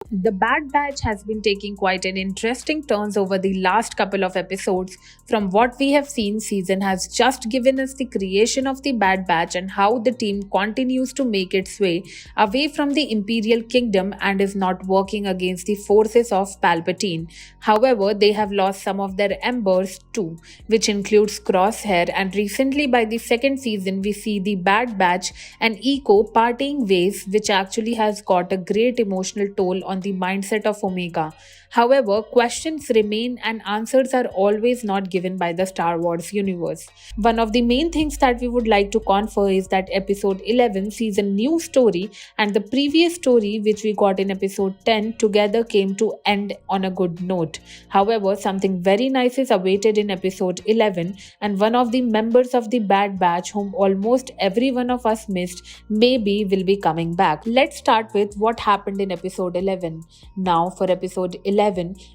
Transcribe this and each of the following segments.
The Bad Batch has been taking quite an interesting turns over the last couple of episodes. From what we have seen, season has just given us the creation of the Bad Batch and how the team continues to make its way away from the Imperial Kingdom and is not working against the forces of Palpatine. However, they have lost some of their embers too, which includes Crosshair, and recently by the second season we see the Bad Batch and Eco parting ways, which actually has got a great emotional toll on the mindset of Omega. However, questions remain and answers are always not given by the Star Wars universe. One of the main things that we would like to confer is that episode 11 sees a new story, and the previous story, which we got in episode 10, together came to end on a good note. However, something very nice is awaited in episode 11, and one of the members of the Bad Batch, whom almost every one of us missed, maybe will be coming back. Let's start with what happened in episode 11. Now, for episode 11,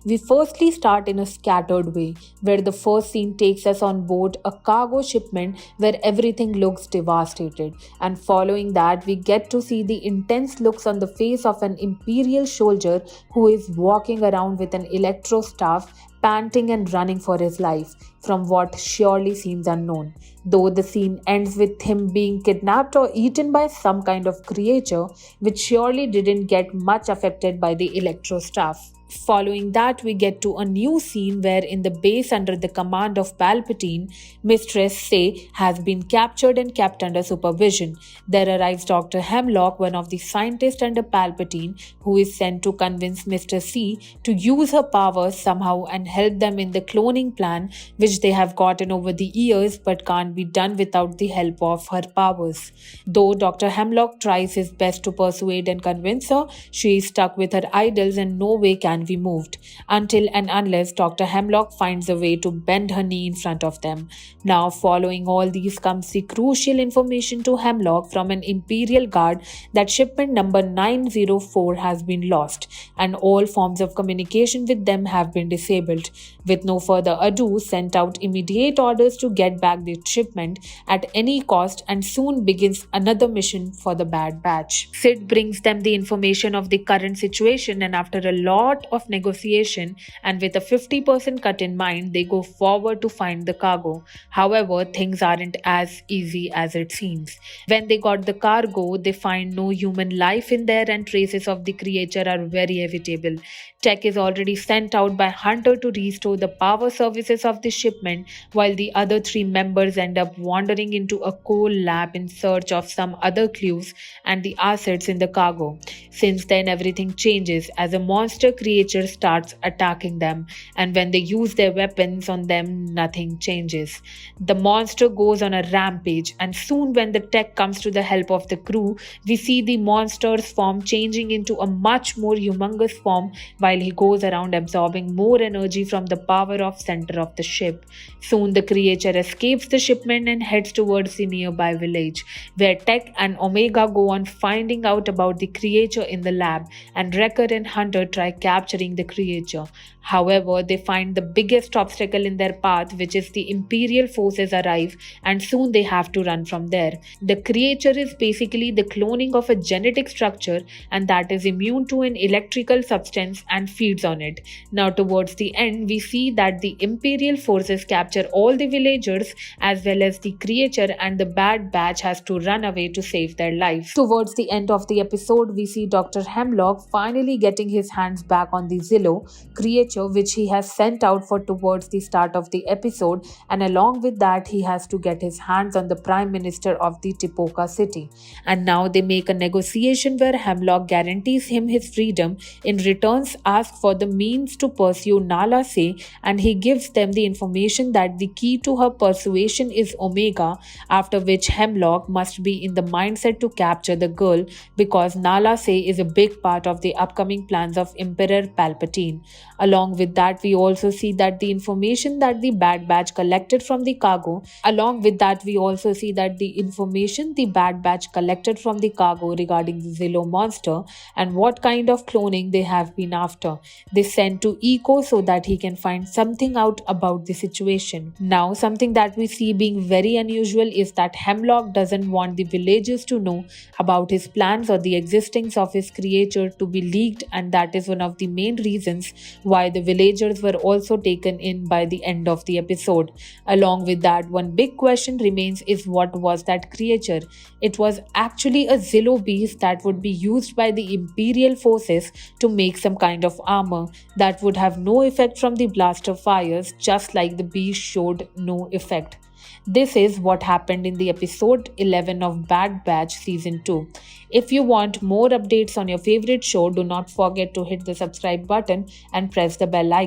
we firstly start in a scattered way, where the first scene takes us on board a cargo shipment where everything looks devastated. And following that, we get to see the intense looks on the face of an Imperial soldier who is walking around with an electro staff, panting and running for his life from what surely seems unknown. Though the scene ends with him being kidnapped or eaten by some kind of creature, which surely didn't get much affected by the electro staff. Following that, we get to a new scene where, in the base under the command of Palpatine, Mistress Say has been captured and kept under supervision. There arrives Dr. Hemlock, one of the scientists under Palpatine, who is sent to convince Mr. C to use her powers somehow and help them in the cloning plan, which they have gotten over the years but can't be done without the help of her powers. Though Dr. Hemlock tries his best to persuade and convince her, she is stuck with her idols and no way can be moved until and unless Dr. Hemlock finds a way to bend her knee in front of them. Now, following all these comes the crucial information to Hemlock from an Imperial Guard that shipment number 904 has been lost and all forms of communication with them have been disabled. With no further ado, sent out immediate orders to get back the shipment at any cost, and soon begins another mission for the Bad Batch. Sid brings them the information of the current situation, and after a lot of negotiation and with a 50% cut in mind, they go forward to find the cargo. However, things aren't as easy as it seems. When they got the cargo, they find no human life in there and traces of the creature are very evitable. Tech is already sent out by Hunter to restore the power services of the shipment, while the other three members end up wandering into a coal lab in search of some other clues and the assets in the cargo. Since then, everything changes as a monster creature starts attacking them, and when they use their weapons on them, nothing changes. The monster goes on a rampage, and soon, when the tech comes to the help of the crew, we see the monster's form changing into a much more humongous form while he goes around absorbing more energy from the power of center of the ship. Soon the creature escapes the shipment and heads towards the nearby village, where Tech and Omega go on finding out about the creature in the lab, and Wrecker and Hunter try capturing the creature. However, they find the biggest obstacle in their path, which is the Imperial forces arrive, and soon they have to run from there. The creature is basically the cloning of a genetic structure, and that is immune to an electrical substance and feeds on it. Now, towards the end, we see that the Imperial forces capture all the villagers as well as the creature, and the Bad Batch has to run away to save their lives. Towards the end of the episode, we see Dr. Hemlock finally getting his hands back on the Zillow creature, which he has sent out for towards the start of the episode, and along with that, he has to get his hands on the Prime Minister of the Tipoca city. And now they make a negotiation where Hemlock guarantees him his freedom, in returns asks for the means to pursue Nala Se, and he gives them the information that the key to her persuasion is Omega, after which Hemlock must be in the mindset to capture the girl, because Nala Se is a big part of the upcoming plans of Emperor Palpatine. Along with that, we also see that the information that the Bad Batch collected from the cargo, regarding the Zillo monster and what kind of cloning they have been after. They sent to Eco so that he can find something out about the situation. Now, something that we see being very unusual is that Hemlock doesn't want the villagers to know about his plans or the existence of his creature to be leaked, and that is one of the main reasons why the villagers were also taken in by the end of the episode. Along with that, one big question remains is what was that creature? It was actually a Zillo beast that would be used by the Imperial forces to make some kind of armor that would have no effect from the blaster fires, just like the beast showed no effect. This is what happened in the episode 11 of Bad Batch Season 2. If you want more updates on your favorite show, do not forget to hit the subscribe button and press the bell icon.